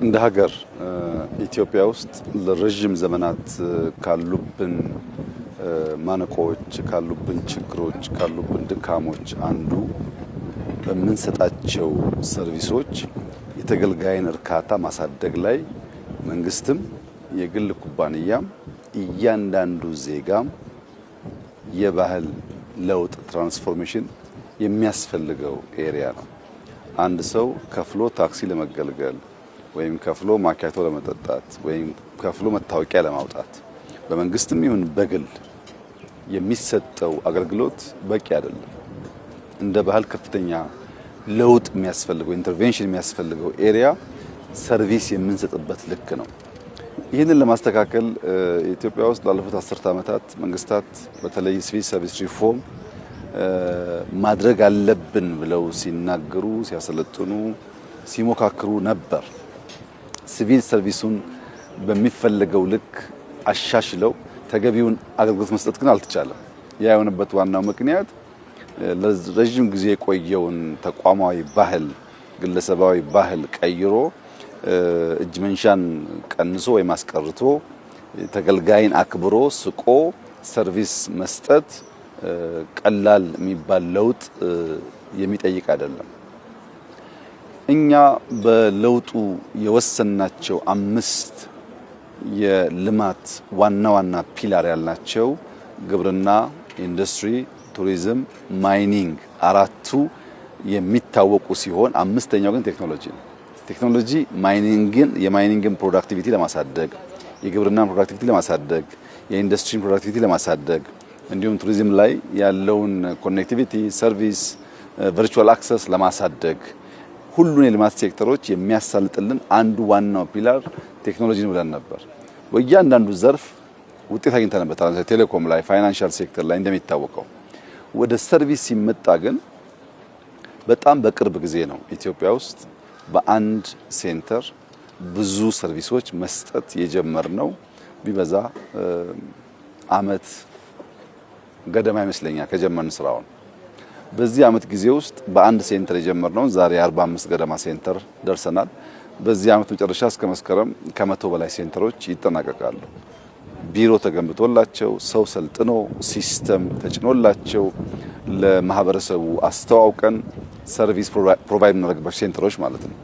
እንደ ሀገር ኢትዮጵያ ውስጥ ለረጅም ዘመናት ካሉብን ማነቆዎች፣ ካሉብን ችግሮች፣ ካሉብን ድካሞች አንዱ በምንሰጣቸው ሰርቪሶች የተገልጋይን እርካታ ማሳደግ ላይ መንግስትም የግል ኩባንያም እያንዳንዱ ዜጋም የባህል ለውጥ ትራንስፎርሜሽን የሚያስፈልገው ኤሪያ ነው። አንድ ሰው ከፍሎ ታክሲ ለመገልገል ወይም ከፍሎ ማኪያቶ ለመጠጣት ወይም ከፍሎ መታወቂያ ለማውጣት በመንግስትም ይሁን በግል የሚሰጠው አገልግሎት በቂ አይደለም። እንደ ባህል ከፍተኛ ለውጥ የሚያስፈልገው ኢንተርቬንሽን የሚያስፈልገው ኤሪያ ሰርቪስ የምንሰጥበት ልክ ነው። ይህንን ለማስተካከል ኢትዮጵያ ውስጥ ላለፉት 10 ዓመታት መንግስታት በተለይ ሲቪል ሰርቪስ ሪፎርም ማድረግ አለብን ብለው ሲናገሩ፣ ሲያሰለጥኑ፣ ሲሞካክሩ ነበር። ሲቪል ሰርቪሱን በሚፈለገው ልክ አሻሽለው ተገቢውን አገልግሎት መስጠት ግን አልተቻለም። ያ የሆነበት ዋናው ምክንያት ለረጅም ጊዜ የቆየውን ተቋማዊ ባህል፣ ግለሰባዊ ባህል ቀይሮ እጅ መንሻን ቀንሶ ወይም አስቀርቶ ተገልጋይን አክብሮ ስቆ ሰርቪስ መስጠት ቀላል የሚባል ለውጥ የሚጠይቅ አይደለም። እኛ በለውጡ የወሰናቸው 5 የልማት ዋና ዋና ፒላር ያልናቸው ግብርና፣ ኢንዱስትሪ፣ ቱሪዝም፣ ማይኒንግ አራቱ የሚታወቁ ሲሆን 5ኛው ግን ቴክኖሎጂ ነው። ቴክኖሎጂ የማይኒንግን ፕሮዳክቲቪቲ ለማሳደግ፣ የግብርናን ፕሮዳክቲቪቲ ለማሳደግ፣ የኢንዱስትሪን ፕሮዳክቲቪቲ ለማሳደግ እንዲሁም ቱሪዝም ላይ ያለውን ኮኔክቲቪቲ፣ ሰርቪስ፣ ቨርቹዋል አክሰስ ለማሳደግ ሁሉን የልማት ሴክተሮች የሚያሳልጥልን አንዱ ዋናው ፒላር ቴክኖሎጂ ነው ብለን ነበር። በእያንዳንዱ ዘርፍ ውጤት አግኝተንበታል። ቴሌኮም ላይ፣ ፋይናንሻል ሴክተር ላይ እንደሚታወቀው። ወደ ሰርቪስ ሲመጣ ግን በጣም በቅርብ ጊዜ ነው ኢትዮጵያ ውስጥ በአንድ ሴንተር ብዙ ሰርቪሶች መስጠት የጀመርነው። ቢበዛ አመት ገደማ ይመስለኛል ከጀመርን ስራውን። በዚህ አመት ጊዜ ውስጥ በአንድ ሴንተር የጀመርነው ዛሬ 45 ገደማ ሴንተር ደርሰናል። በዚህ አመት መጨረሻ እስከ መስከረም ከ100 በላይ ሴንተሮች ይጠናቀቃሉ። ቢሮ ተገንብቶላቸው ሰው ሰልጥኖ ሲስተም ተጭኖላቸው ለማህበረሰቡ አስተዋውቀን ሰርቪስ ፕሮቫይድ እናደርግባቸው ሴንተሮች ማለት ነው።